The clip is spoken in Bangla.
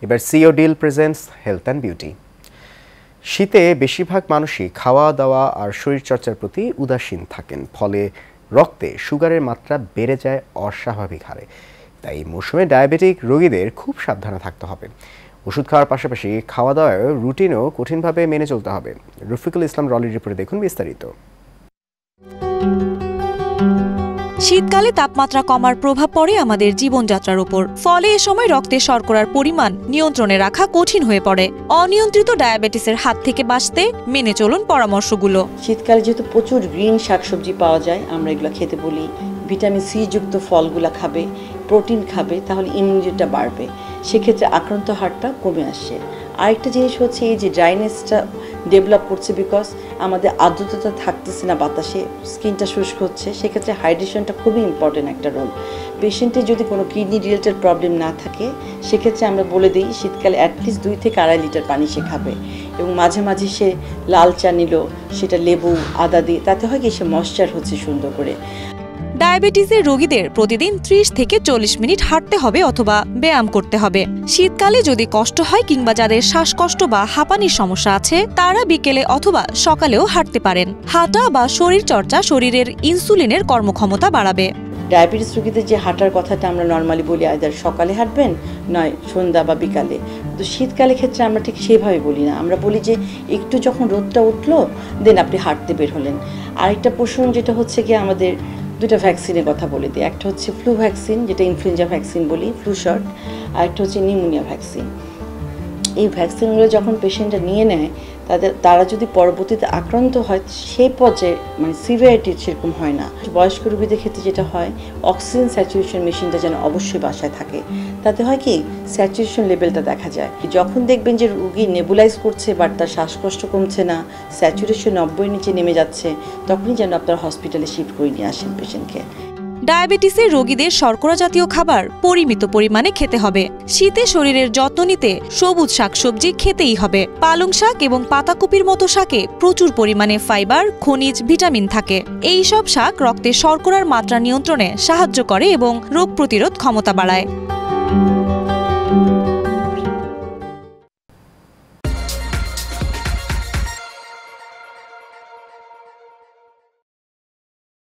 এবার সিও ডিল প্রেজেন্টস হেলথ অ্যান্ড বিউটি। শীতে বেশিরভাগ মানুষই খাওয়া দাওয়া আর শরীরচর্চার প্রতি উদাসীন থাকেন, ফলে রক্তে সুগারের মাত্রা বেড়ে যায় অস্বাভাবিক হারে। তাই মৌসুমে ডায়াবেটিক রোগীদের খুব সাবধানে থাকতে হবে। ওষুধ খাওয়ার পাশাপাশি খাওয়া দাওয়ার রুটিনও কঠিনভাবে মেনে চলতে হবে। রফিকুল ইসলাম রলির রিপোর্টে দেখুন বিস্তারিত। শীতকালে তাপমাত্রা কমার প্রভাব পড়ে আমাদের জীবনযাত্রার উপর, ফলে এ সময় রক্তে শর্করার পরিমাণ নিয়ন্ত্রণে রাখা কঠিন হয়ে পড়ে। অনিয়ন্ত্রিত ডায়াবেটিসের হাত থেকে বাঁচতে মেনে চলুন পরামর্শগুলো। শীতকালে যেহেতু প্রচুর গ্রিন শাকসবজি পাওয়া যায়, আমরা এগুলো খেতে বলি। ভিটামিন সি যুক্ত ফলগুলো খাবে, প্রোটিন খাবে, তাহলে ইমিউনিটিটা বাড়বে, সেক্ষেত্রে আক্রান্ত হারটা কমে আসে। আরেকটা জিনিস হচ্ছে এই যে ড্রাইনেসটা ডেভেলপ করছে, বিকজ আমাদের আর্দ্রতা থাকতেছে না বাতাসে, স্কিনটা শুষ্ক হচ্ছে, সেক্ষেত্রে হাইড্রেশনটা খুবই ইম্পর্টেন্ট একটা রোল। পেশেন্টের যদি কোনো কিডনি রিলেটেড প্রবলেম না থাকে, সেক্ষেত্রে আমরা বলে দিই শীতকালে অ্যাটলিস্ট 2 থেকে 2.5 লিটার পানি সে খাবে, এবং মাঝে মাঝে সে লাল চা নিল, সেটা লেবু আদা দিয়ে, তাতে হয় কি সে ময়েশ্চার হচ্ছে সুন্দর করে। ডায়াবেটিসের রোগীদের প্রতিদিন 30 থেকে 40 মিনিট হাঁটতে হবে অথবা ব্যায়াম করতে হবে। শীতকালে যদি কষ্ট হয় কিংবা যাদের শ্বাসকষ্ট বা হাঁপানির সমস্যা আছে, তারা বিকেলে অথবা সকালেও হাঁটতে পারেন। হাঁটা বা শরীরচর্চা শরীরের ইনসুলিনের কর্মক্ষমতা বাড়াবে। ডায়াবেটিস রোগীদের যে হাঁটার কথাটা আমরা নর্মালি বলি, আইদার সকালে হাঁটবেন নয় সন্ধ্যা বা বিকালে, তো শীতকালে ক্ষেত্রে আমরা ঠিক সেভাবে বলি না। আমরা বলি যে একটু যখন রোদটা উঠলো দেন আপনি হাঁটতে বের হলেন। আরেকটা প্রশ্ন যেটা হচ্ছে কি, আমাদের 2টা ভ্যাকসিনের কথা বলে দিই। একটা হচ্ছে ফ্লু ভ্যাকসিন, যেটা ইনফ্লুয়েঞ্জা ভ্যাকসিন বলি, ফ্লু শট, আর একটা হচ্ছে নিউমোনিয়া ভ্যাকসিন। এই ভ্যাকসিনগুলো যখন পেশেন্টরা নিয়ে নেয়, তারা যদি পরবর্তীতে আক্রান্ত হয়, সেই পর্যায়ে মানে সিভিয়ারিটি সেরকম হয় না। বয়স্ক রোগীদের ক্ষেত্রে যেটা হয়, অক্সিজেন স্যাচুরেশন মেশিনটা যেন অবশ্যই বাসায় থাকে। তাতে হয় কি স্যাচুরেশন লেভেলটা দেখা যায়। যখন দেখবেন যে রোগী নেবুলাইজ করছে বাট তার শ্বাসকষ্ট কমছে না, স্যাচুরেশন 90 নিচে নেমে যাচ্ছে, তখনই যেন আপনার হসপিটালে শিফট করে নিয়ে আসেন পেশেন্টকে। ডায়াবেটিসের রোগীদের শর্করা জাতীয় খাবার পরিমিত পরিমাণে খেতে হবে। শীতে শরীরের যত্ন নিতে সবুজ শাকসবজি খেতেই হবে। পালং শাক এবং পাতাকপির মতো শাকে প্রচুর পরিমাণে ফাইবার, খনিজ, ভিটামিন থাকে। এই সব শাক রক্তে শর্করার মাত্রা নিয়ন্ত্রণে সাহায্য করে এবং রোগ প্রতিরোধ ক্ষমতা বাড়ায়।